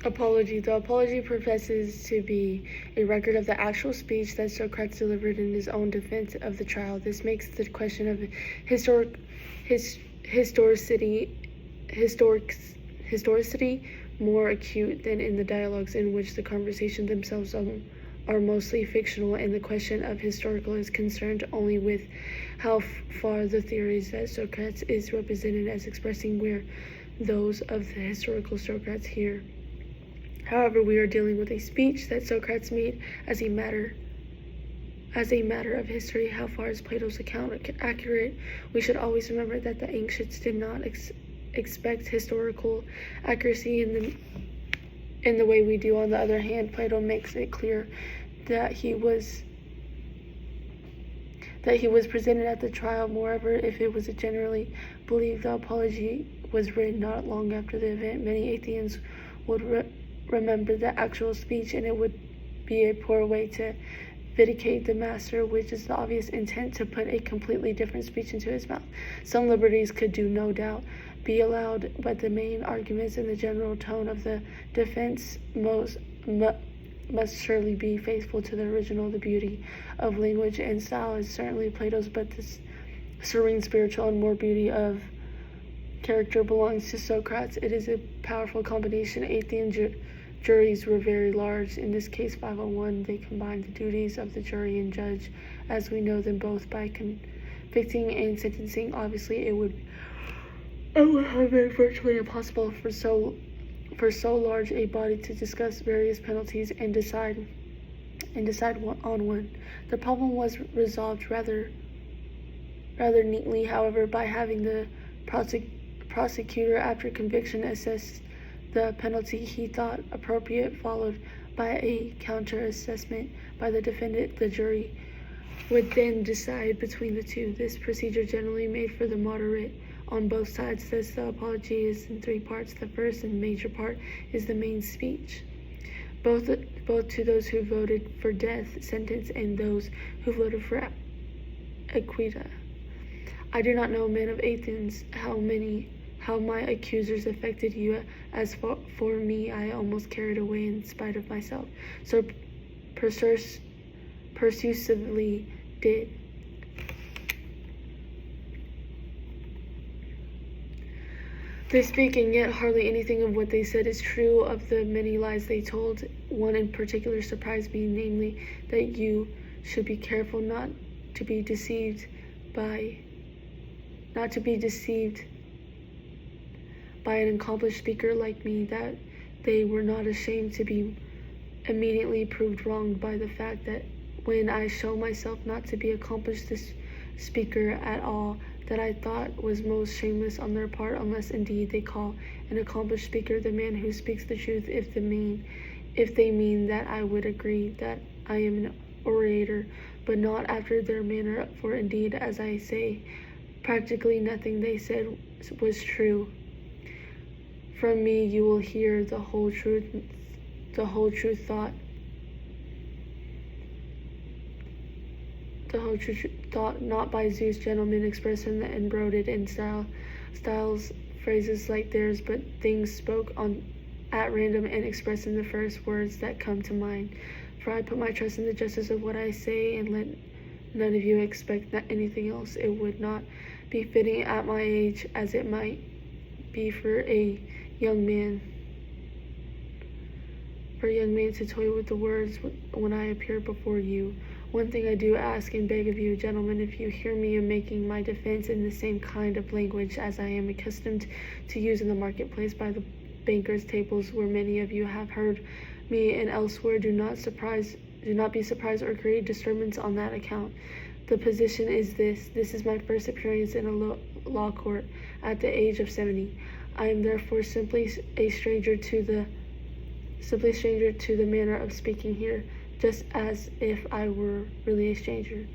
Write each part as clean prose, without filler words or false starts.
Apology. The apology professes to be a record of the actual speech that Socrates delivered in his own defense of the trial. This makes the question of historicity more acute than in the dialogues in which the conversations themselves are mostly fictional, and the question of historical is concerned only with how far the theories that Socrates is represented as expressing were those of the historical Socrates here. However, we are dealing with a speech that Socrates made as a matter of history. How far is Plato's account accurate? We should always remember that the ancients did not expect historical accuracy in the way we do. On the other hand, Plato makes it clear that he was presented at the trial. Moreover, if it was generally believed the apology was written not long after the event, many Athenians would remember the actual speech, and it would be a poor way to vindicate the master, which is the obvious intent to put a completely different speech into his mouth. Some liberties could no doubt be allowed, but the main arguments and the general tone of the defense must surely be faithful to the original. The beauty of language and style is certainly Plato's, but this serene spiritual and more beauty of character belongs to Socrates. It is a powerful combination. Athenian juries were very large. In this case, 501, they combined the duties of the jury and judge as we know them both by convicting and sentencing. Obviously, it would have been virtually impossible for so large a body to discuss various penalties and decide on one. The problem was resolved rather neatly, however, by having the prosecutor, after conviction, assess the penalty he thought appropriate, followed by a counter-assessment by the defendant. The jury would then decide between the two. This procedure generally made for the moderate on both sides. Thus, the apology is in three parts. The first and major part is the main speech, both to those who voted for death sentence and those who voted for acquittal. I do not know, men of Athens, how my accusers affected you. As for me, I almost carried away in spite of myself. So persuasively did. They speak, and yet hardly anything of what they said is true. Of the many lies they told, one in particular surprised me, namely that you should be careful not to be deceived by an accomplished speaker like me, that they were not ashamed to be immediately proved wrong by the fact that when I show myself not to be accomplished speaker at all, that I thought was most shameless on their part, unless indeed they call an accomplished speaker the man who speaks the truth. If they mean that, I would agree that I am an orator, but not after their manner, for indeed, as I say, practically nothing they said was true. From me you will hear the whole truth thought, not by Zeus, gentlemen, expressed in the embroidered in styles, phrases like theirs, but things spoke at random and expressed in the first words that come to mind. For I put my trust in the justice of what I say, and let none of you expect anything else. It would not be fitting at my age, as it might be for a young man to toy with the words when I appear before you. One thing I do ask and beg of you, gentlemen, if you hear me in making my defense in the same kind of language as I am accustomed to use in the marketplace, by the bankers' tables, where many of you have heard me, and elsewhere, do not be surprised or create disturbance on that account. The position is this is my first appearance in a law court at the age of 70. I am therefore simply a stranger to the manner of speaking here, just as if I were really a stranger.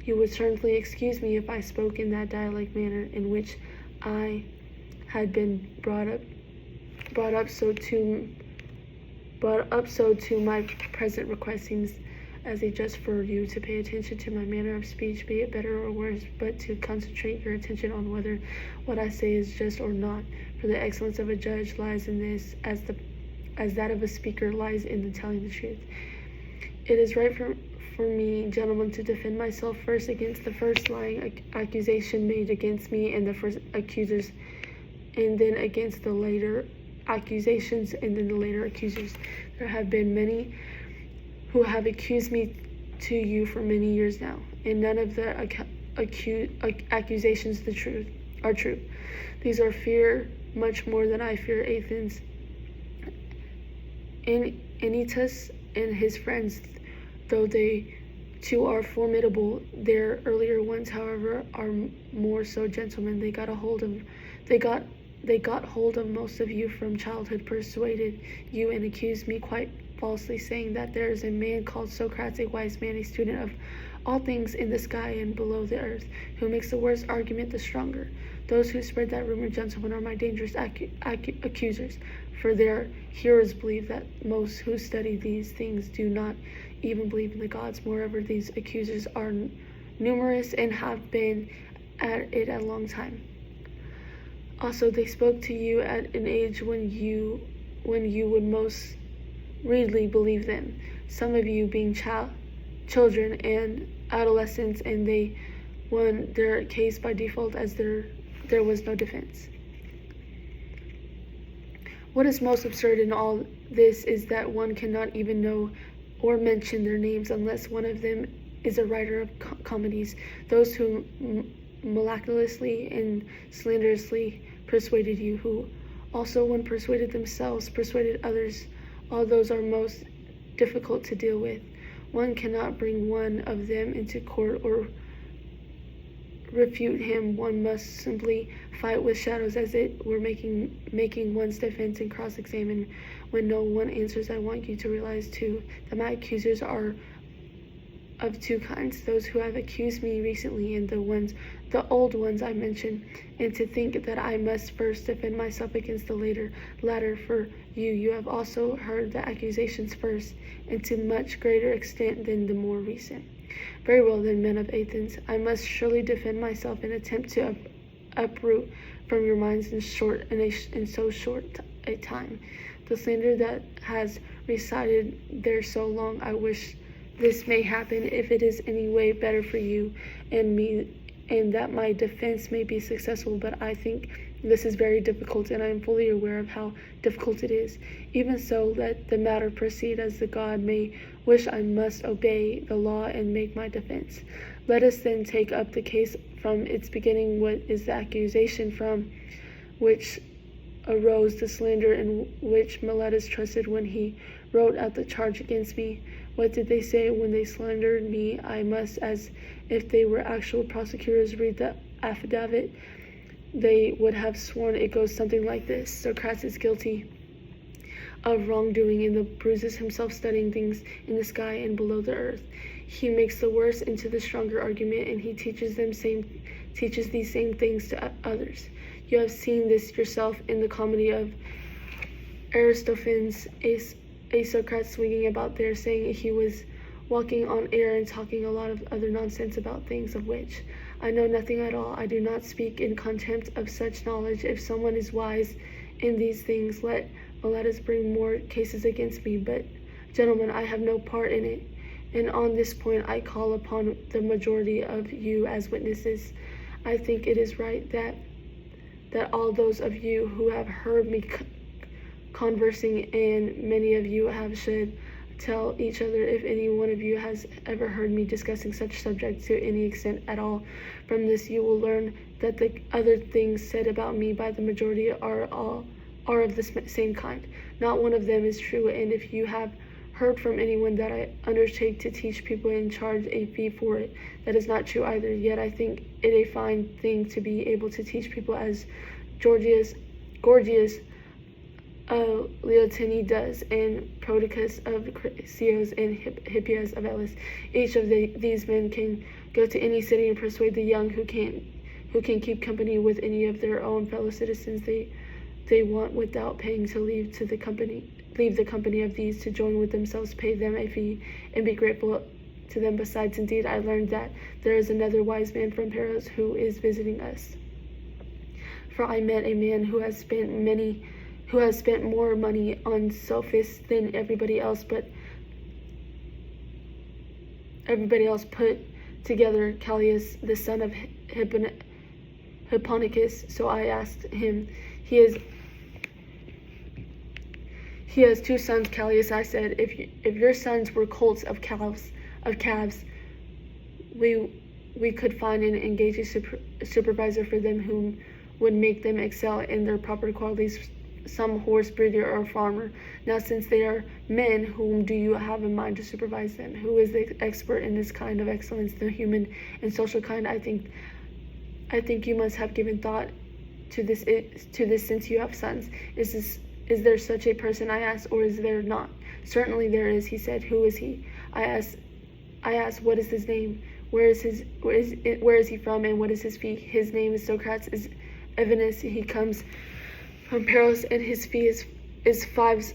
You would certainly excuse me if I spoke in that dialect manner in which I had been brought up. So to my present request seems as a just for you to pay attention to my manner of speech, be it better or worse, but to concentrate your attention on whether what I say is just or not. For the excellence of a judge lies in this, as as that of a speaker lies in the telling the truth. It is right for me, gentlemen, to defend myself first against the first lying accusation made against me and the first accusers, and then against the later accusations and then the later accusers. There have been many who have accused me to you for many years now, and none of the accusations are true. These are fear much more than I fear Athens. Anytus and his friends, though they too are formidable, their earlier ones, however, are more so gentlemen. They got hold of most of you from childhood, persuaded you and accused me quite falsely, saying that there is a man called Socrates, a wise man, a student of all things in the sky and below the earth, who makes the worst argument the stronger. Those who spread that rumor, gentlemen, are my dangerous accusers, for their hearers believe that most who study these things do not even believe in the gods. Moreover, these accusers are numerous and have been at it a long time. Also, they spoke to you at an age when you would most readily believe them, some of you being children and adolescents, and they won their case by default as there was no defense. What is most absurd in all this is that one cannot even know or mention their names unless one of them is a writer of comedies, those who miraculously and slanderously persuaded you, who also, when persuaded themselves, persuaded others. All those are most difficult to deal with. One cannot bring one of them into court or refute him. One must simply fight with shadows, as it were, making one's defense and cross-examine. When no one answers, I want you to realize too that my accusers are of two kinds: those who have accused me recently and the old ones I mentioned, and to think that I must first defend myself against the latter. For you have also heard the accusations first, and to much greater extent than the more recent. Very well then, men of Athens, I must surely defend myself and attempt to uproot from your minds in so short a time the slander that has resided there so long. I wish this may happen if it is any way better for you and me, and that my defense may be successful, but I think this is very difficult, and I am fully aware of how difficult it is. Even so, let the matter proceed as the God may wish. I must obey the law and make my defense. Let us then take up the case from its beginning. What is the accusation from which arose the slander in which Meletus trusted when he wrote out the charge against me? What did they say when they slandered me? I must, as if they were actual prosecutors, read the affidavit. They would have sworn it goes something like this: Socrates is guilty of wrongdoing and the bruises himself, studying things in the sky and below the earth. He makes the worse into the stronger argument, and he teaches these same things to others. You have seen this yourself in the comedy of Aristophanes, a Socrates swinging about there, saying he was walking on air and talking a lot of other nonsense about things of which I know nothing at all. I do not speak in contempt of such knowledge. If someone is wise in these things, let us bring more cases against me. But, gentlemen, I have no part in it, and on this point I call upon the majority of you as witnesses. I think it is right that all those of you who have heard me conversing, and many of you should tell each other if any one of you has ever heard me discussing such subjects to any extent at all. From this you will learn that the other things said about me by the majority are of the same kind. Not one of them is true, and if you have heard from anyone that I undertake to teach people and charge a fee for it, that is not true either. Yet I think it a fine thing to be able to teach people as Gorgias Leontini does, and Prodicus of Chrysios, and Hippias of Elis. Each of these men can go to any city and persuade the young who can keep company with any of their own fellow citizens they want without paying to leave the company of these to join with themselves, pay them a fee, and be grateful to them. Besides, indeed, I learned that there is another wise man from Paros who is visiting us. For I met a man who has spent many who has spent more money on Sophis than everybody else put together, Callias, the son of Hipponicus. So I asked him, he has 2 sons, Callias. I said, if your sons were colts of calves, we could find and engage a supervisor for them whom would make them excel in their proper qualities, some horse breeder or farmer. Now, since they are men, whom do you have in mind to supervise them? Who is the expert in this kind of excellence, the human and social kind? I think you must have given thought to this since you have sons. Is there such a person, I asked, or is there not? Certainly there is, he said. Who is he? I asked, what is his name? Where is he from, and what is his fee? His name is Socrates, is Evenus. He comes from Paros, and his fee is 5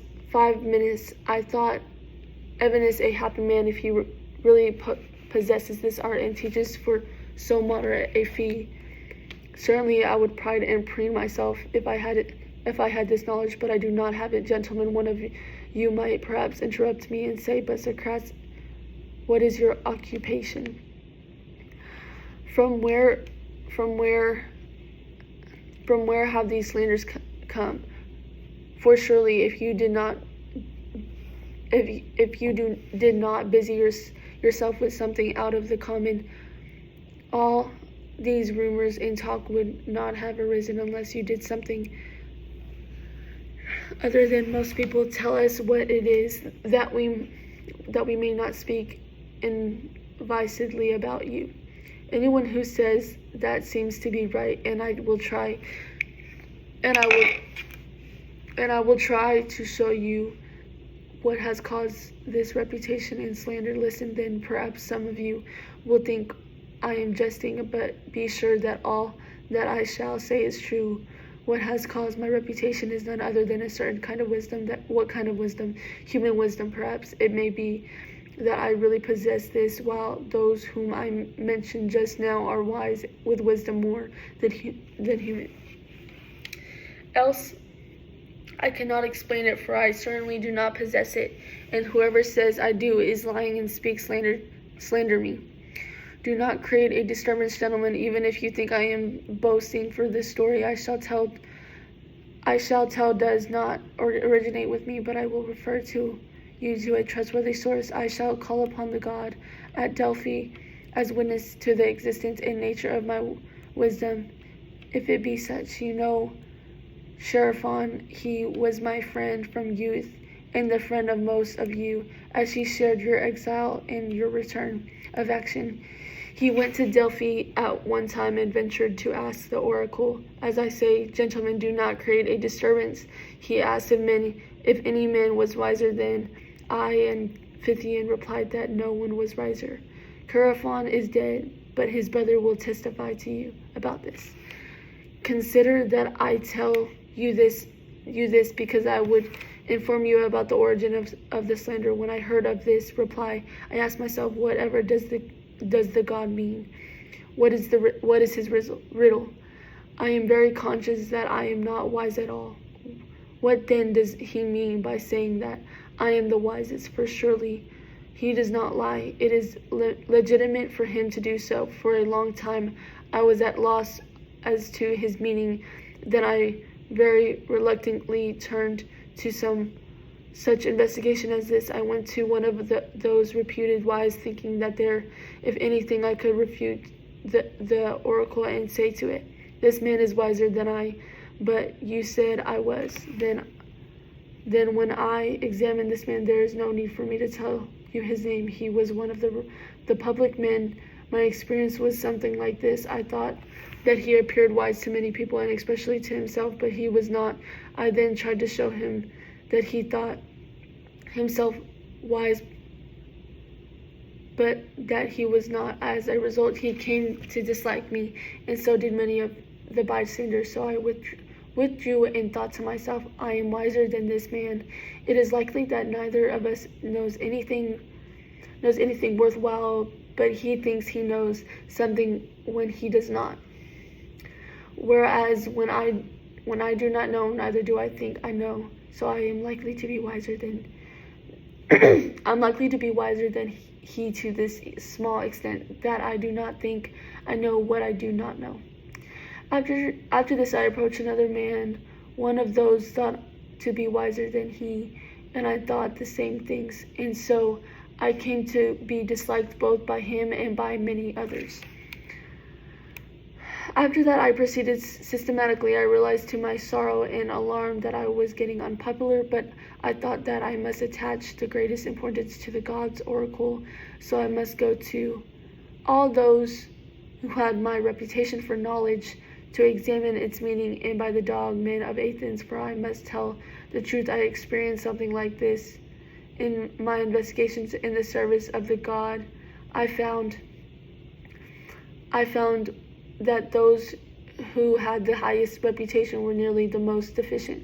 minutes. I thought Evenus a happy man if he really possesses this art and teaches for so moderate a fee. Certainly I would pride and preen myself if I had this knowledge, but I do not have it. Gentlemen, one of you might perhaps interrupt me and say, but Socrates, what is your occupation? From where have these slanders come? For surely if you did not busy yourself with something out of the common, all these rumors and talk would not have arisen unless you did something other than most people. Tell us what it is that we may not speak invisively about you. Anyone who says that seems to be right, and I will try to show you what has caused this reputation and slander. Listen, then perhaps some of you will think I am jesting, but be sure that all that I shall say is true. What has caused my reputation is none other than a certain kind of wisdom. What kind of wisdom? Human wisdom, perhaps. It may be that I really possess this, while those whom I mentioned just now are wise with wisdom more than human. Else, I cannot explain it, for I certainly do not possess it, and whoever says I do is lying and speaks slander me. Do not create a disturbance, gentlemen, even if you think I am boasting, for this story I shall tell does not originate with me, but I will refer you to a trustworthy source. I shall call upon the God at Delphi as witness to the existence and nature of my wisdom, if it be such. You know Sheriphon, he was my friend from youth, and the friend of most of you, as he shared your exile and your return of action. He went to Delphi at one time and ventured to ask the oracle, as I say, gentlemen, do not create a disturbance. He asked if any man was wiser than I, and Pythian replied that no one was wiser. Chaerephon is dead, but his brother will testify to you about this. Consider that I tell you this because I would inform you about the origin of the slander. When I heard of this reply, I asked myself, whatever does the god mean? What is his riddle? I am very conscious that I am not wise at all. What then does he mean by saying that I am the wisest? For surely he does not lie. It is legitimate for him to do so. For a long time I was at loss as to his meaning. Then I very reluctantly turned to some such investigation as this. I went to one of those reputed wise, thinking that there, if anything, I could refute the oracle and say to it, this man is wiser than I, but you said I was. Then when I examined this man, there is no need for me to tell you his name. He was one of the public men. My experience was something like this. I thought that he appeared wise to many people, and especially to himself, but he was not. I then tried to show him that he thought himself wise, but that he was not. As a result, he came to dislike me, and so did many of the bystanders. So I withdrew and thought to myself, I am wiser than this man. It is likely that neither of us knows anything worthwhile, but he thinks he knows something when he does not. Whereas when I when I do not know, neither do I think I know. So I am likely to be wiser than I'm likely to be wiser than he to this small extent, that I do not think I know what I do not know. After this I approached another man, one of those thought to be wiser than he, and I thought the same things, and so I came to be disliked both by him and by many others. After that I proceeded systematically. I realized to my sorrow and alarm that I was getting unpopular, but I thought that I must attach the greatest importance to the God's oracle, so I must go to all those who had my reputation for knowledge to examine its meaning, and by the dog men of Athens, for I must tell the truth, I experienced something like this in my investigations in the service of the God. I found that those who had the highest reputation were nearly the most deficient,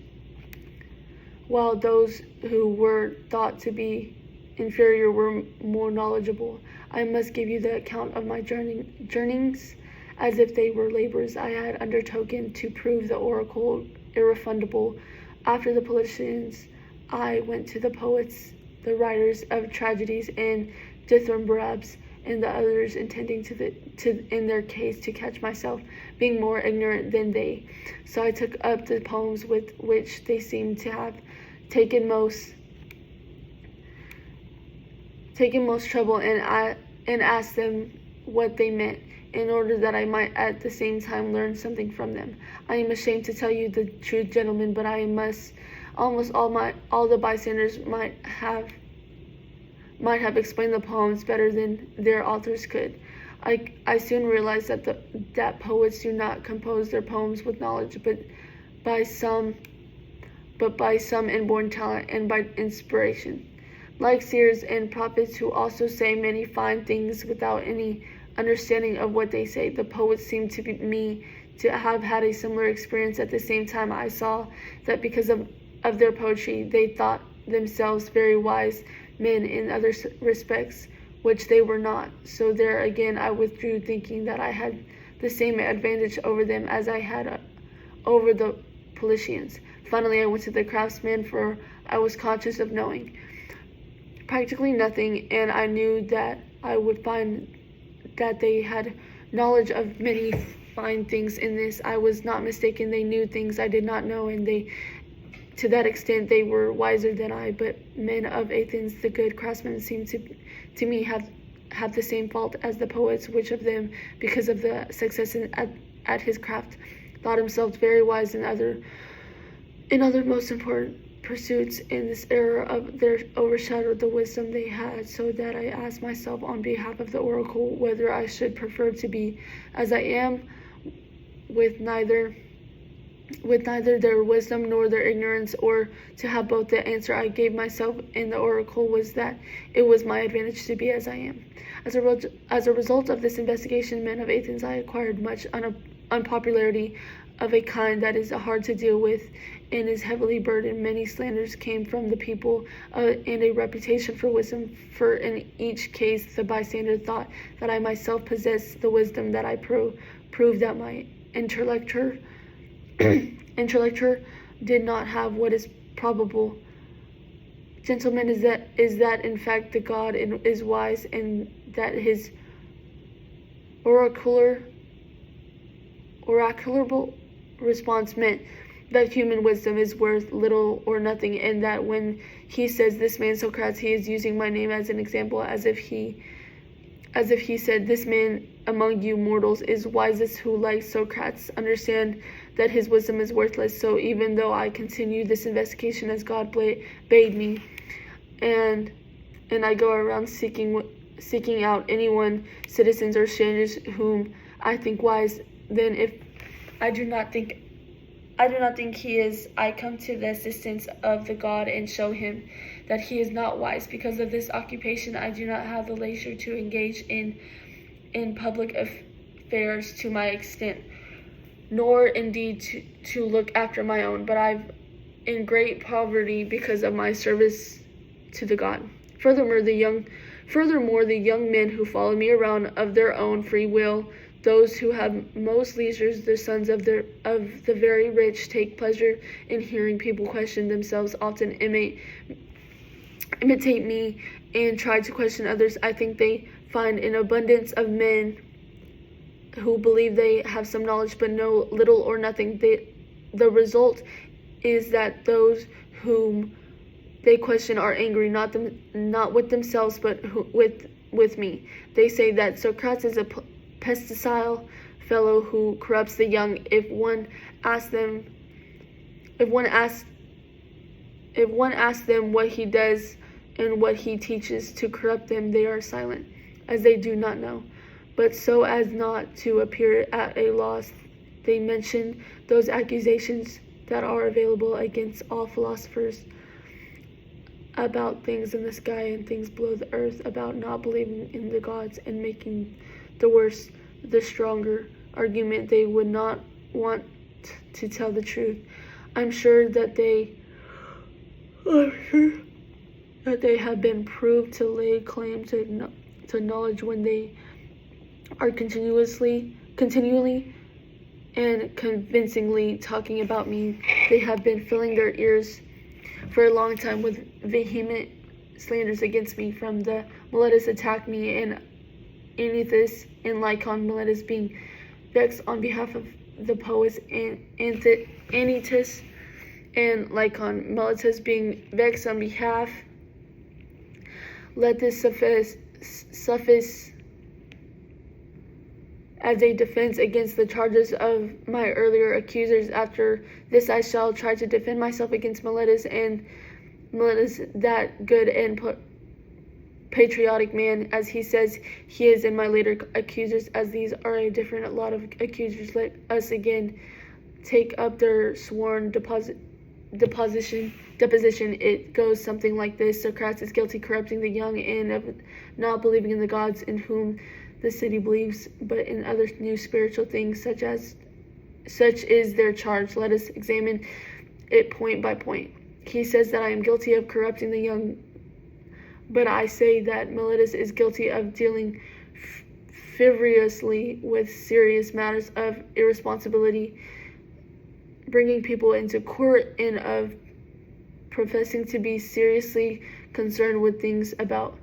while those who were thought to be inferior were more knowledgeable. I must give you the account of my journeyings as if they were labors I had undertaken to prove the oracle irrefutable. After the politicians, I went to the poets, the writers of tragedies, and dithyrambics, and the others, intending in their case to catch myself being more ignorant than they. So I took up the poems with which they seemed to have taken most trouble, and asked them what they meant, in order that I might at the same time learn something from them. I am ashamed to tell you the truth, gentlemen, but I must almost all the bystanders might have explained the poems better than their authors could. I soon realized that poets do not compose their poems with knowledge, but by some inborn talent and by inspiration. Like seers and prophets, who also say many fine things without any understanding of what they say, the poets seem to me to have had a similar experience. At the same time, I saw that because of their poetry, they thought themselves very wise men in other respects, which they were not. So there again I withdrew, thinking that I had the same advantage over them as I had over the politicians. Finally I went to the craftsmen, for I was conscious of knowing practically nothing, and I knew that I would find that they had knowledge of many fine things. In this I was not mistaken. They knew things I did not know, and to that extent they were wiser than I. But men of Athens, the good craftsmen, seemed to me have the same fault as the poets, which of them, because of the success at his craft, thought himself very wise in other most important pursuits. In this error of theirs overshadowed the wisdom they had, so that I asked myself on behalf of the oracle whether I should prefer to be as I am, with neither their wisdom nor their ignorance, or to have both. The answer I gave myself in the oracle was that it was my advantage to be as I am. As a result of this investigation, men of Athens, I acquired much unpopularity of a kind that is hard to deal with and is heavily burdened. Many slanders came from the people, and a reputation for wisdom, for in each case the bystander thought that I myself possessed the wisdom that I proved that my intellector did not have. What is probable, gentlemen, is that in fact the God is wise, and that his oracular response meant that human wisdom is worth little or nothing, and that when he says, "This man Socrates," he is using my name as an example, as if he said, "This man among you mortals is wisest, who, like Socrates, understand that his wisdom is worthless." So even though I continued this investigation as God bade me, and I go around seeking out anyone, citizens or strangers, whom I think wise, then if I do not think he is, I come to the assistance of the God and show him that he is not wise. Because of this occupation, I do not have the leisure to engage in public affairs to my extent, nor indeed to look after my own, but I'm in great poverty because of my service to the God. Furthermore, the young men who follow me around of their own free will Those who have most leisure, the sons of the very rich, take pleasure in hearing people question themselves, often imitate me, and try to question others. I think they find an abundance of men who believe they have some knowledge but know little or nothing. The result is that those whom they question are angry, not with themselves, but with me. They say that Socrates is a pesticide fellow who corrupts the young. If one asks them what he does and what he teaches to corrupt them, they are silent, as they do not know. But so as not to appear at a loss, they mention those accusations that are available against all philosophers about things in the sky and things below the earth, about not believing in the gods, and making the worse the stronger argument. They would not want to tell the truth. I'm sure that they have been proved to lay claim to knowledge when they are continually and convincingly talking about me. They have been filling their ears for a long time with vehement slanders against me. From the Meletus attack me, and Anytus and Lycon, Meletus being vexed on behalf of the poets, Anytus and Lycon, Meletus being vexed on behalf. Let this suffice as a defense against the charges of my earlier accusers. After this I shall try to defend myself against Meletus, that good and patriotic man, as he says he is, in my later accusers, as these are a different lot of accusers. Let us again take up their sworn deposition. It goes something like this: Socrates is guilty, corrupting the young, and of not believing in the gods in whom the city believes, but in other new spiritual things, such is their charge. Let us examine it point by point. He says that I am guilty of corrupting the young, but I say that Meletus is guilty of dealing frivolously with serious matters of irresponsibility, bringing people into court, and of professing to be seriously concerned with things about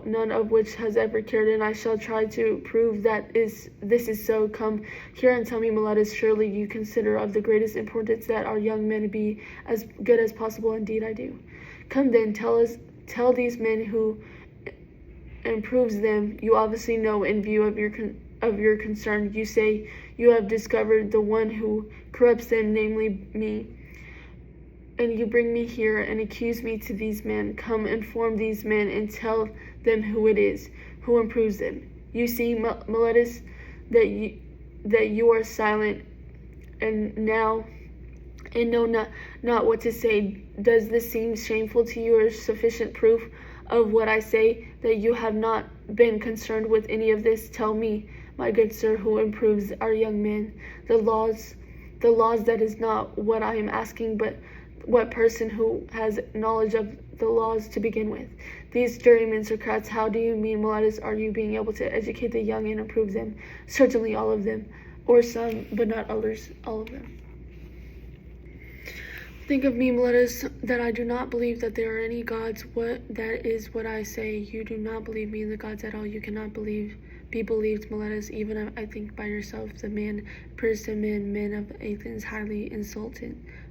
none of which has ever cared, and I shall try to prove that this is so. Come here and tell me, Meletus, surely you consider of the greatest importance that our young men be as good as possible. Indeed I do. Come then, tell these men who improves them. You obviously know, in view of your concern. You say you have discovered the one who corrupts them, namely me. And you bring me here and accuse me to these men. Come, inform these men and tell them who it is who improves them. You see, Meletus, that you are silent and know not what to say. Does this seem shameful to you, or sufficient proof of what I say, that you have not been concerned with any of this? Tell me, my good sir, who improves our young men. The laws, that is not what I am asking, but what person who has knowledge of the laws to begin with? These jurymen, Socrates, how do you mean, Meletus, are you being able to educate the young and improve them? Certainly all of them, or some, but not others, all of them. Think of me, Meletus, that I do not believe that there are any gods. That is what I say. You do not believe me in the gods at all. You cannot be believed, Meletus, even I think by yourself. The man appears to men of Athens highly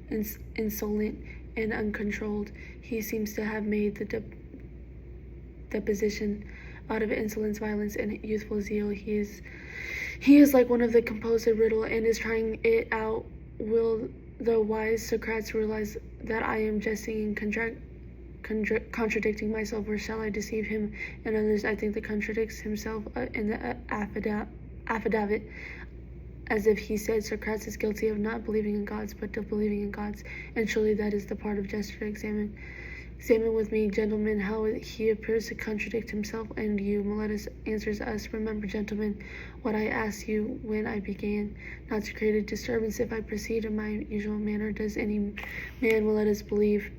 insolent and uncontrolled. He seems to have made the deposition out of insolence, violence, and youthful zeal. He is like one of the composed riddle, and is trying it out. Will the wise Socrates realize that I am jesting and contradicting myself, or shall I deceive him and others? I think that contradicts himself in the affidavit, as if he said Socrates is guilty of not believing in gods, but of believing in gods. And surely that is the part of justice to examine with me, gentlemen, how he appears to contradict himself. And you, Meletus, answers us. Remember, gentlemen, what I asked you when I began, not to create a disturbance if I proceed in my usual manner. Does any man, Meletus, believe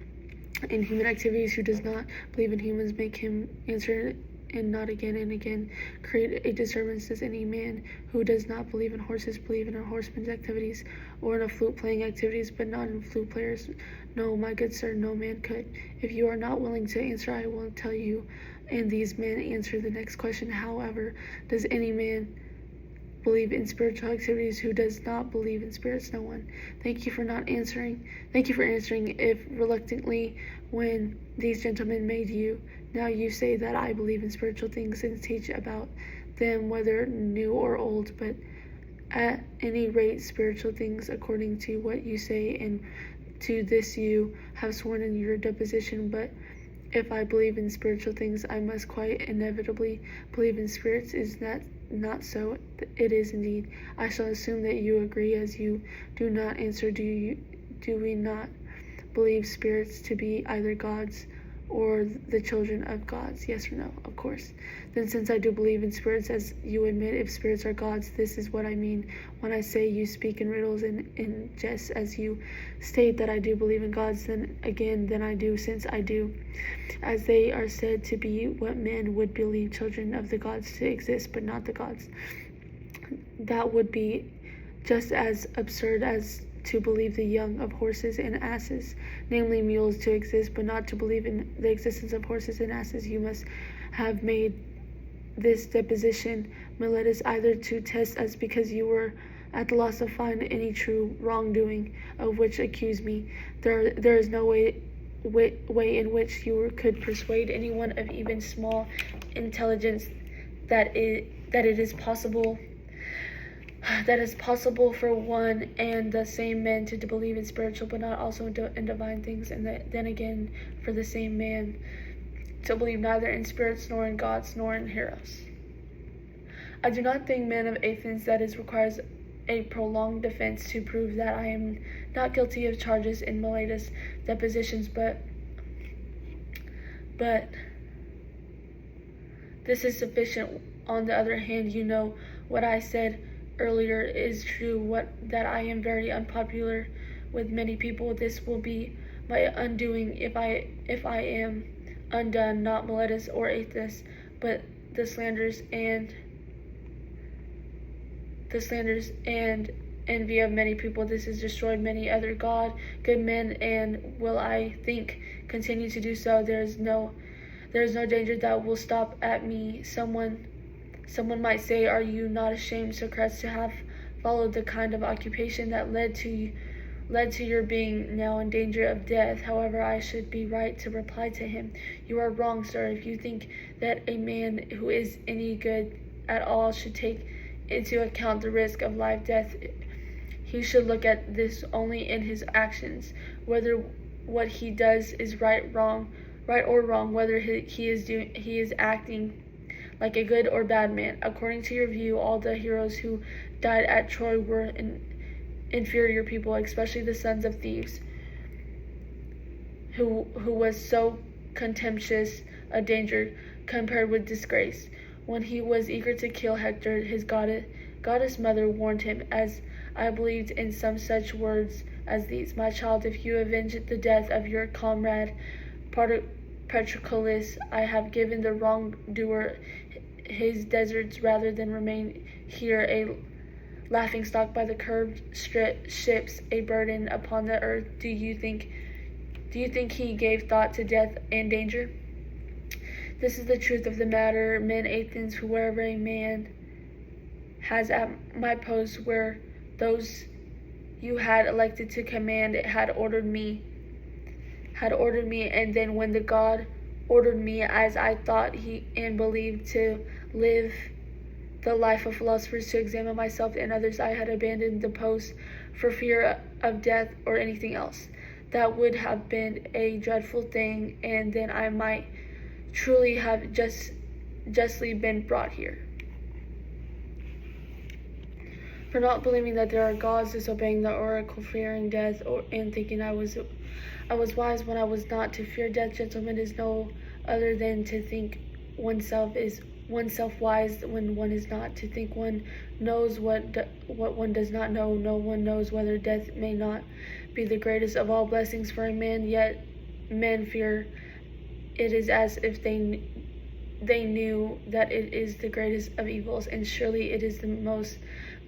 in human activities who does not believe in humans? Make him answer and not again and again create a disturbance. Does any man who does not believe in horses believe in a horseman's activities, or in a flute-playing activities, but not in flute players? No, my good sir, no man could. If you are not willing to answer, I will tell you. And these men answer the next question. However, does any man believe in spiritual activities who does not believe in spirits? No one. Thank you for answering, if reluctantly, when these gentlemen made you. Now you say that I believe in spiritual things and teach about them, whether new or old, but at any rate spiritual things, according to what you say, and to this you have sworn in your deposition. But if I believe in spiritual things, I must quite inevitably believe in spirits. Is that not so? It is indeed. I shall assume that you agree, as you do not answer. Do we not believe spirits to be either gods or the children of gods? Yes or no? Of course. Then since I do believe in spirits, as you admit, if spirits are gods, this is what I mean when I say you speak in riddles and in jest. As you state that I do believe in gods, then I do, since I do, as they are said to be what men would believe children of the gods to exist, but not the gods. That would be just as absurd as to believe the young of horses and asses, namely mules, to exist, but not to believe in the existence of horses and asses. You must have made this deposition, Meletus, either to test us because you were at the loss of find any true wrongdoing of which accuse me. There is no way in which you could persuade anyone of even small intelligence that it is possible for one and the same man to believe in spiritual, but not also in divine things, and then again for the same man to believe neither in spirits, nor in gods, nor in heroes. I do not think, men of Athens, that it requires a prolonged defense to prove that I am not guilty of charges in Meletus' depositions, but this is sufficient. On the other hand, you know what I said earlier is true, that I am very unpopular with many people. This will be my undoing if I am undone, not Meletus or Athens, but the slanders and envy of many people. This has destroyed many other good men, and will, I think, continue to do so. There is no danger that will stop at me. Someone might say, are you not ashamed, Socrates, to have followed the kind of occupation that led to your being now in danger of death? However, I should be right to reply to him, you are wrong, sir. If you think that a man who is any good at all should take into account the risk of death, he should look at this only in his actions, whether what he does is right or wrong, whether he is acting like a good or bad man. According to your view, all the heroes who died at Troy were inferior people, especially the sons of thieves, who was so contemptuous a danger compared with disgrace. When he was eager to kill Hector, his goddess mother warned him, as I believed, in some such words as these: my child, if you avenge the death of your comrade Patroclus, I have given the wrongdoer his deserts rather than remain here a laughingstock by the curved ships, a burden upon the earth. Do you think he gave thought to death and danger? This is the truth of the matter, men Athens. Whoever a man has at my post, where those you had elected to command it had ordered me, and then when the god ordered me, as I thought and believed, to live the life of philosophers, to examine myself and others, I had abandoned the post for fear of death or anything else. That would have been a dreadful thing, and then I might truly have justly been brought here. For not believing that there are gods, disobeying the oracle, fearing death, and thinking I was wise when I was not. To fear death, gentlemen, is no other than to think oneself wise when one is not. To think one knows what one does not know. No one knows whether death may not be the greatest of all blessings for a man, yet men fear it is as if they they knew that it is the greatest of evils, and surely it is the most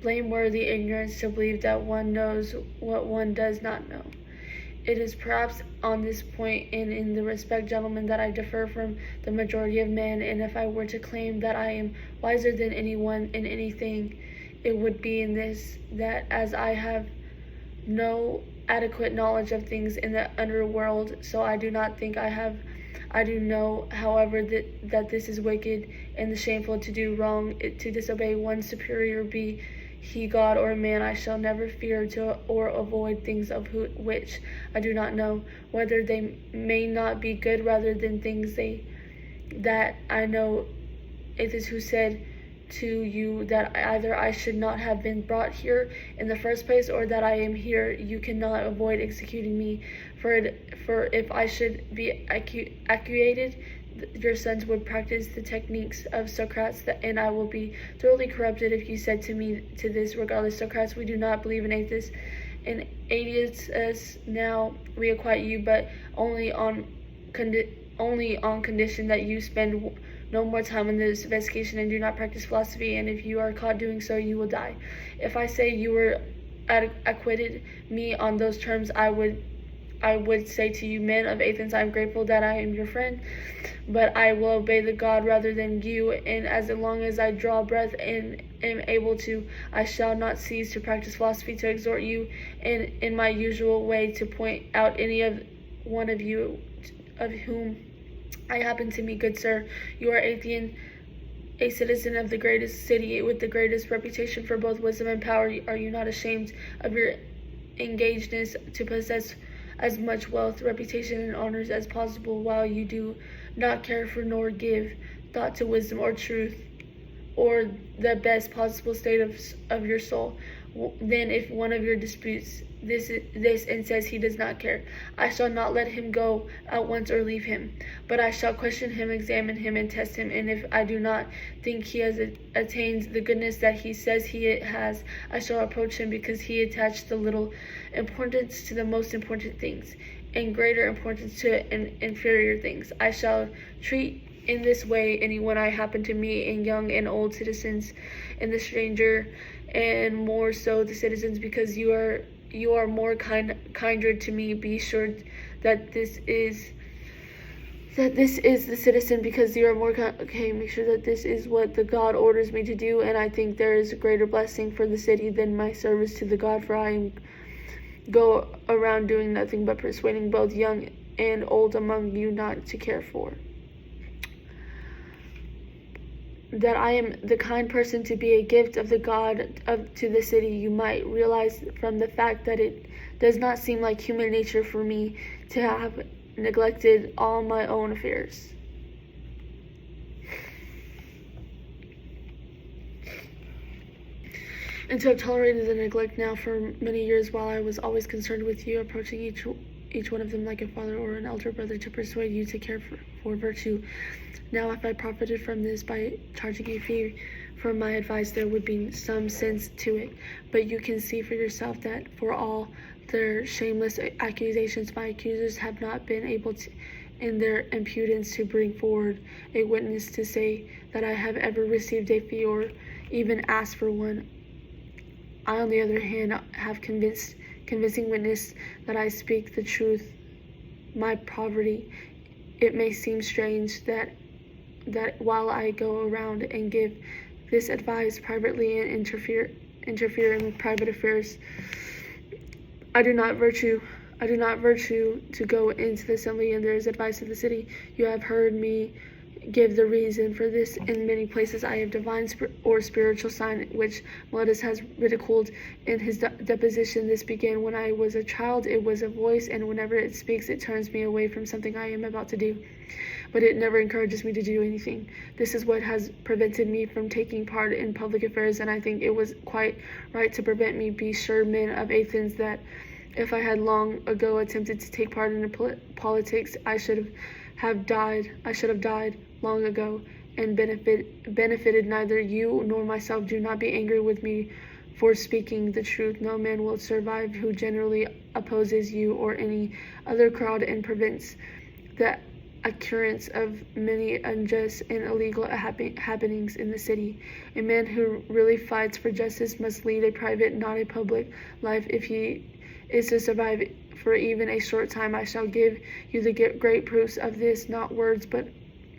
blameworthy ignorance to believe that one knows what one does not know. It is perhaps on this point and in the respect, gentlemen, that I differ from the majority of men, and if I were to claim that I am wiser than anyone in anything, it would be in this, that as I have no adequate knowledge of things in the underworld, so I do not think I do know, however, that this is wicked and shameful to do wrong, to disobey one's superior, be he God or man. I shall never fear to or avoid things of which I do not know, whether they may not be good rather than things that I know. It is who said to you that either I should not have been brought here in the first place, or that I am here. You cannot avoid executing me. For if I should be acquitted, your sons would practice the techniques of Socrates, and I will be thoroughly corrupted if you said to me to this, regardless, Socrates, we do not believe in atheists. And atheists now we acquit you, but only on condition that you spend no more time in this investigation and do not practice philosophy, and if you are caught doing so, you will die. If I say you were acquitted me on those terms, I would say to you, men of Athens, I am grateful that I am your friend, but I will obey the God rather than you, and as long as I draw breath and am able to, I shall not cease to practice philosophy, to exhort you in my usual way, to point out any of one of you of whom I happen to meet. Good sir, you are Athenian, a citizen of the greatest city with the greatest reputation for both wisdom and power. Are you not ashamed of your engagedness to possess as much wealth, reputation, and honors as possible, while you do not care for nor give thought to wisdom or truth, or the best possible state of your soul? Then if one of your disputes this and says he does not care, I shall not let him go at once or leave him, but I shall question him, examine him, and test him, and if I do not think he has attained the goodness that he says he has, I shall approach him, because he attached the little importance to the most important things, and greater importance to inferior things. I shall treat in this way anyone I happen to meet, in young and old, citizens and the stranger, and more so the citizens, because you are more kinder to me. Be sure that this is the citizen, because you are more okay. Make sure that this is what the God orders me to do, and I think there is a greater blessing for the city than my service to the God, for I am go around doing nothing but persuading both young and old among you not to care for. That I am the kind person to be a gift of the God to the city. You might realize from the fact that it does not seem like human nature for me to have neglected all my own affairs. And to have tolerated the neglect now for many years, while I was always concerned with you, approaching each one of them like a father or an elder brother, to persuade you to care for virtue. Now if I profited from this by charging a fee for my advice, there would be some sense to it, but you can see for yourself that for all their shameless accusations, my accusers have not been able to, in their impudence, to bring forward a witness to say that I have ever received a fee or even asked for one. I, on the other hand, have convincing witness that I speak the truth. My poverty, it may seem strange that while I go around and give this advice privately and interfere in private affairs, I do not virtue to go into the assembly and there is advice of the city. You have heard me give the reason for this in many places. I have divine or spiritual sign, which Meletus has ridiculed in his deposition. This began when I was a child. It was a voice, and whenever it speaks, it turns me away from something I am about to do, but it never encourages me to do anything. This is what has prevented me from taking part in public affairs, and I think it was quite right to prevent me. Be sure, men of Athens, that if I had long ago attempted to take part in politics, I should have died long ago, and benefited neither you nor myself. Do not be angry with me for speaking the truth. No man will survive who generally opposes you or any other crowd and prevents the occurrence of many unjust and illegal happenings in the city. A man who really fights for justice must lead a private, not a public life. If he is to survive for even a short time, I shall give you the great proofs of this, not words, but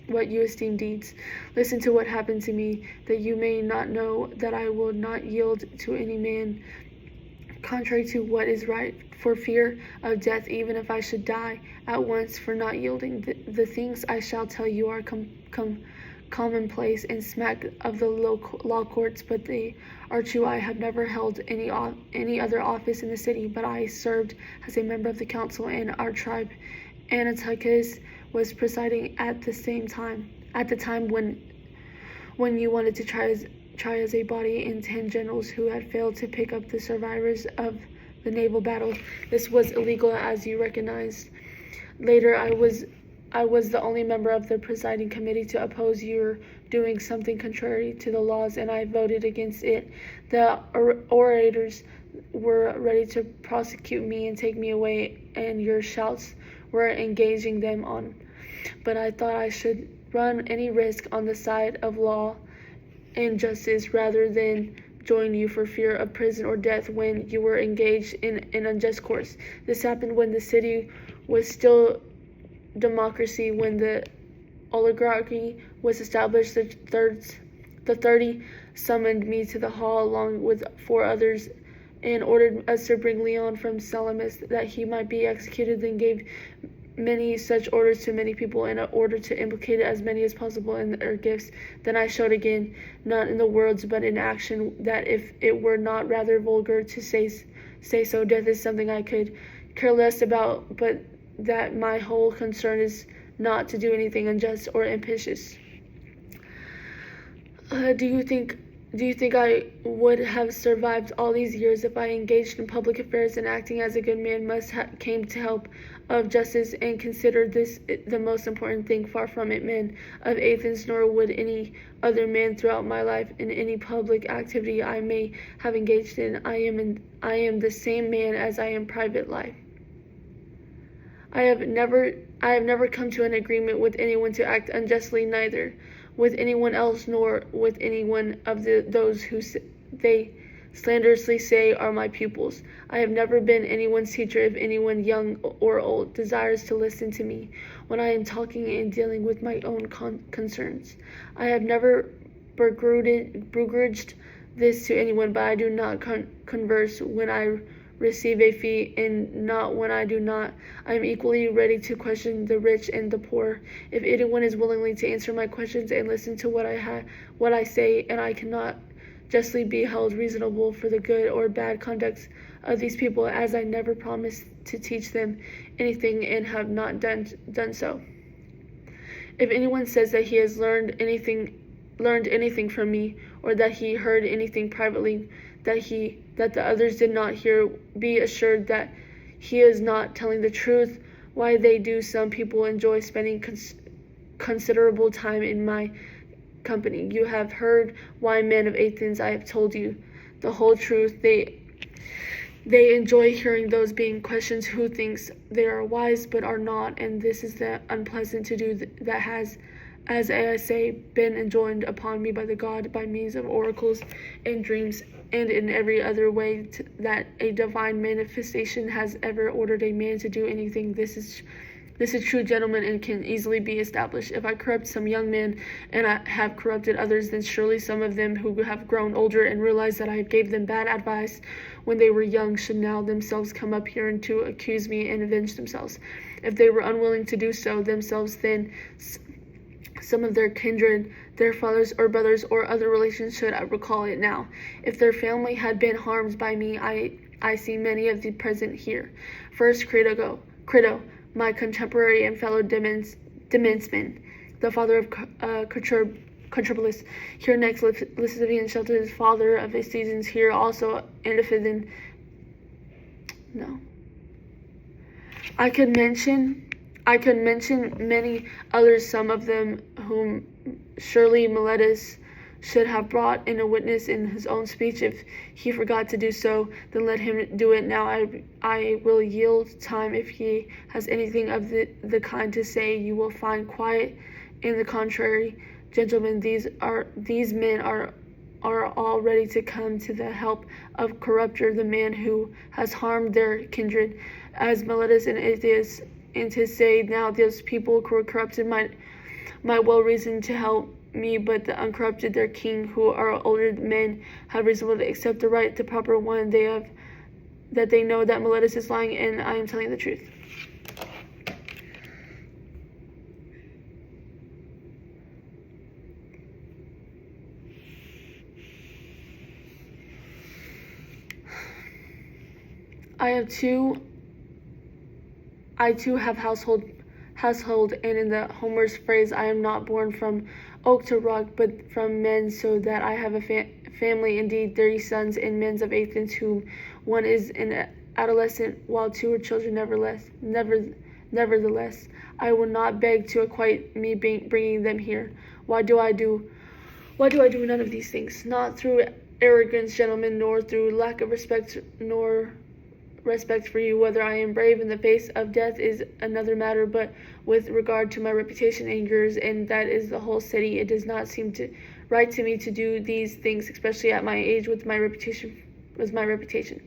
what you esteem deeds. Listen to what happened to me, that you may not know that I will not yield to any man contrary to what is right, for fear of death, even if I should die at once for not yielding. The things I shall tell you are commonplace and smack of the law courts, but they are true. I have never held any other office in the city, but I served as a member of the council, and our tribe, Antiochus, was presiding at the time when you wanted to try as a body in 10 generals who had failed to pick up the survivors of the naval battle. This was illegal, as you recognized. Later, I was the only member of the presiding committee to oppose your doing something contrary to the laws, and I voted against it. The orators were ready to prosecute me and take me away, and your shouts were engaging them on. But I thought I should run any risk on the side of law and justice rather than join you for fear of prison or death when you were engaged in an unjust course. This happened when the city was still democracy, when the oligarchy was established. The 30 summoned me to the hall along with 4 others and ordered us to bring Leon from Salamis that he might be executed, then gave many such orders to many people in order to implicate as many as possible in their gifts. Then I showed again, not in the words but in action, that if it were not rather vulgar to say so, death is something I could care less about, but that my whole concern is not to do anything unjust or impitious. Do you think I would have survived all these years if I engaged in public affairs and acting as a good man came to help of justice and considered this the most important thing? Far from it, men of Athens, nor would any other man throughout my life in any public activity I may have engaged in. I am the same man as I am private life. I have never come to an agreement with anyone to act unjustly, neither with anyone else nor with any one of those who they slanderously say are my pupils. I have never been anyone's teacher. If anyone young or old desires to listen to me when I am talking and dealing with my own concerns, I have never begrudged this to anyone, but I do not converse when I receive a fee, and not when I do not. I am equally ready to question the rich and the poor. If anyone is willingly to answer my questions and listen to what I say, and I cannot justly be held reasonable for the good or bad conduct of these people, as I never promised to teach them anything and have not done so. If anyone says that he has learned anything from me, or that he heard anything privately that the others did not hear, be assured that he is not telling the truth. Why they do, some people enjoy spending considerable time in my company. You have heard why, men of Athens, I have told you the whole truth. They enjoy hearing those being questioned who thinks they are wise but are not, and this is the unpleasant to do that has, as I say, been enjoined upon me by the God by means of oracles and dreams, and in every other way that a divine manifestation has ever ordered a man to do anything. This is true, gentlemen, and can easily be established. If I corrupt some young men and I have corrupted others, then surely some of them who have grown older and realize that I gave them bad advice when they were young should now themselves come up here and to accuse me and avenge themselves. If they were unwilling to do so themselves, then some of their kindred, their fathers or brothers or other relations should recall it now. If their family had been harmed by me, I see many of the present here. First, Crito, my contemporary and fellow demesman, the father of Contropilus. Here next, Lysidian Sheltus, father of his seasons. Here also Antiphon. No. I could mention many others, some of them whom surely Miletus should have brought in a witness in his own speech. If he forgot to do so, then let him do it now. I will yield time. If he has anything of the kind to say, you will find quiet. In the contrary, gentlemen, these men are all ready to come to the help of Corrupter, the man who has harmed their kindred, as Meletus and Atheist, and to say now those people who are corrupted might well reason to help me, but the uncorrupted, their king, who are older men, have reasonable to accept the right, the proper one. That they know that Meletus is lying, and I am telling the truth. I too have household, and in the Homer's phrase, I am not born from oak to rock, but from men, so that I have a family, indeed 30 sons and men of Athens, whom one is an adolescent, while 2 are children. Nevertheless, I will not beg to acquit me bringing them here. Why do I do none of these things? Not through arrogance, gentlemen, nor through lack of respect, nor respect for you. Whether I am brave in the face of death is another matter, but with regard to my reputation and yours, and that is the whole city, it does not seem right to me to do these things, especially at my age with my reputation.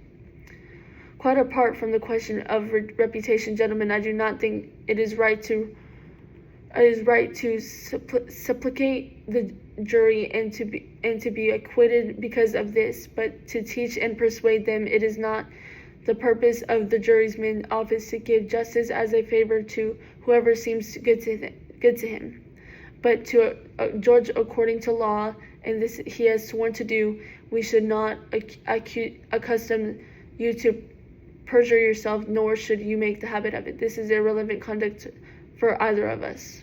Quite apart from the question of reputation, gentlemen, I do not think it is right to supplicate the jury and to be acquitted because of this, but to teach and persuade them. It is not the purpose of the juryman's office to give justice as a favor to whoever seems good to him, but to judge according to law, and this he has sworn to do. We should not accustom you to perjure yourself, nor should you make the habit of it. This is irrelevant conduct for either of us.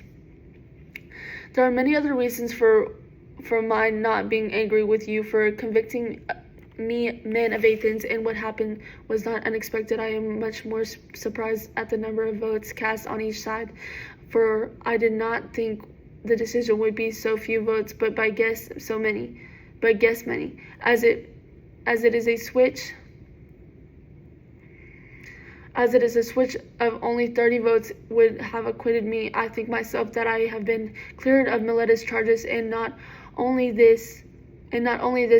There are many other reasons for my not being angry with you for convicting me, men of Athens, and what happened was not unexpected. I am much more surprised at the number of votes cast on each side, for I did not think the decision would be so few votes, but guess many, as it is a switch of only 30 votes would have acquitted me. I think myself that I have been cleared of Meletus' charges, and not only this,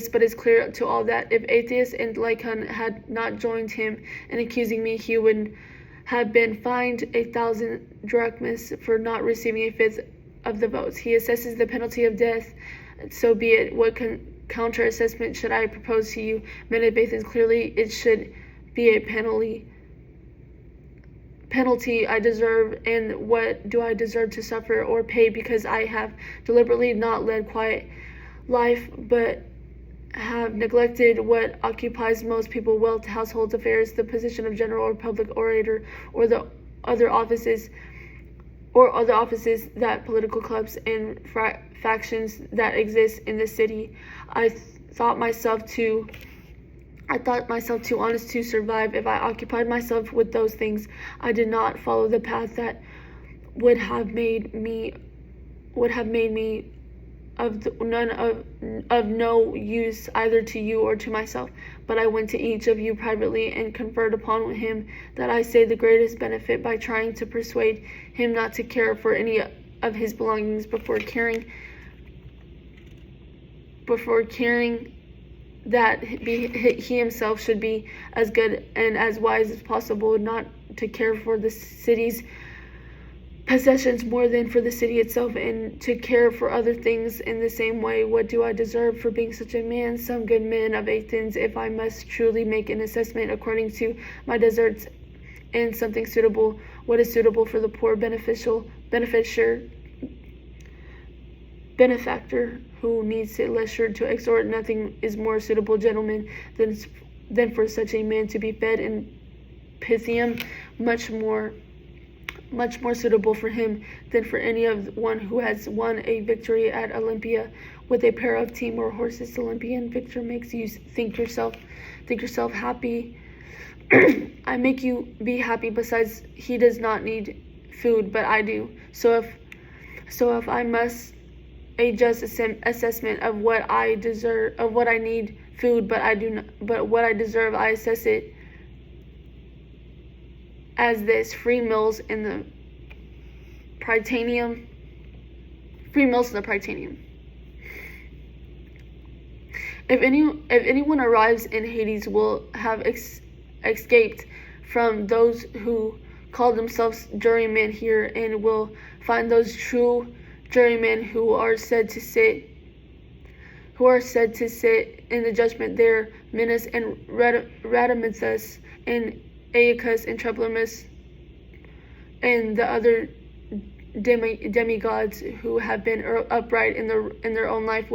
but it's clear to all that if Atheist and Lycon had not joined him in accusing me, he would have been fined 1,000 drachmas for not receiving a fifth of the votes. He assesses the penalty of death. So be it. What counter assessment should I propose to you, men of Athens? Clearly, it should be a penalty I deserve. And what do I deserve to suffer or pay because I have deliberately not led quiet life, but have neglected what occupies most people: wealth, household affairs, the position of general or public orator, or the other offices that political clubs and factions that exist in the city. I thought myself too honest to survive if I occupied myself with those things. I did not follow the path that would have made me of no use either to you or to myself, but I went to each of you privately and conferred upon him that I say the greatest benefit by trying to persuade him not to care for any of his belongings before caring that he himself should be as good and as wise as possible, not to care for the city's possessions more than for the city itself, and to care for other things in the same way. What do I deserve for being such a man? Some good men of Athens, if I must truly make an assessment according to my deserts, and something suitable, what is suitable for the poor benefactor who needs it less sure to exhort. Nothing is more suitable, gentlemen, than for such a man to be fed in Pythium, much more suitable for him than for any of one who has won a victory at Olympia with a pair of team or horses. The Olympian victor makes you think yourself happy. I make you be happy. Besides, he does not need food, but I do. So if I must a just assessment of what I deserve, of what I need food, but I do not, but what I deserve, I assess it as this: free meals in the Prytaneum. Free meals in the Prytaneum. If anyone arrives in Hades, will have escaped from those who call themselves jurymen here, and will find those true jurymen who are said to sit in the judgment there, Minos and Radamanthus and Aeacus and Tlepolemus and the other demigods who have been upright in their own life.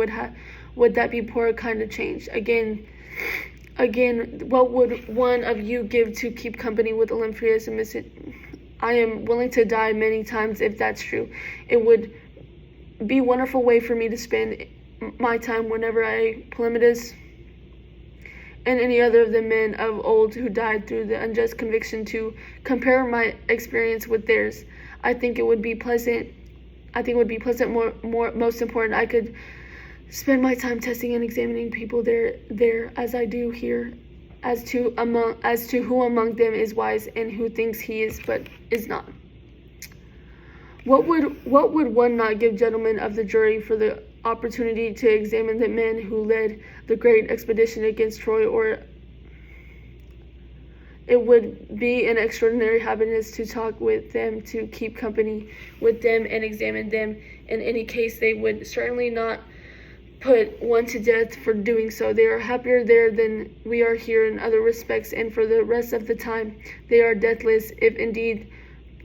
Would that be poor kind of change? Again, what would one of you give to keep company with Olympias and I am willing to die many times if that's true. It would be a wonderful way for me to spend my time whenever Polymedes and any other of the men of old who died through the unjust conviction, to compare my experience with theirs. I think it would be pleasant. Most important, I could spend my time testing and examining people there as I do here, as to who among them is wise and who thinks he is but is not. What would one not give gentlemen of the jury for the opportunity to examine the men who led the great expedition against Troy? Or it would be an extraordinary happiness to talk with them, to keep company with them and examine them. In any case, they would certainly not put one to death for doing so. They are happier there than we are here in other respects, and for the rest of the time they are deathless. If indeed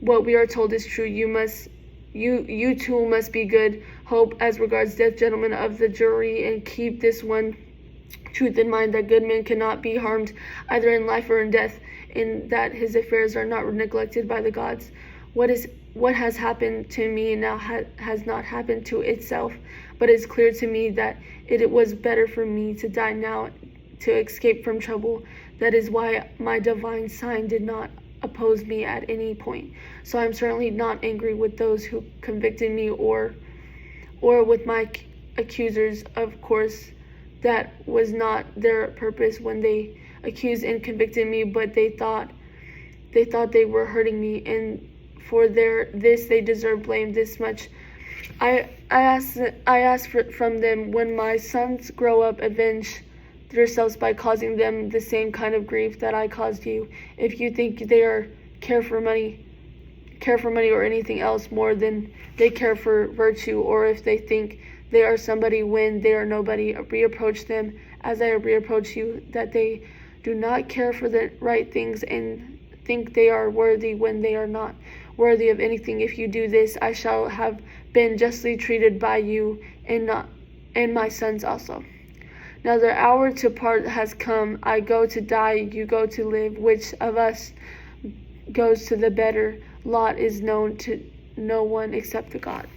what we are told is true, you too must be good hope as regards death, gentlemen of the jury, and keep this one truth in mind, that good men cannot be harmed either in life or in death, and that his affairs are not neglected by the gods. What has happened to me now has not happened to itself, but it is clear to me that it was better for me to die now, to escape from trouble. That is why my divine sign did not oppose me at any point. So I am certainly not angry with those who convicted me or with my accusers. Of course, that was not their purpose when they accused and convicted me, but they thought they were hurting me, and for this they deserve blame this much. I ask from them, when my sons grow up, avenge yourselves by causing them the same kind of grief that I caused you. If you think they are care for money or anything else more than they care for virtue, or if they think they are somebody when they are nobody, reapproach them as I reapproach you, that they do not care for the right things and think they are worthy when they are not worthy of anything. If you do this, I shall have been justly treated by you, and my sons also. Now the hour to part has come. I go to die, you go to live. Which of us goes to the better lot is known to no one except the God.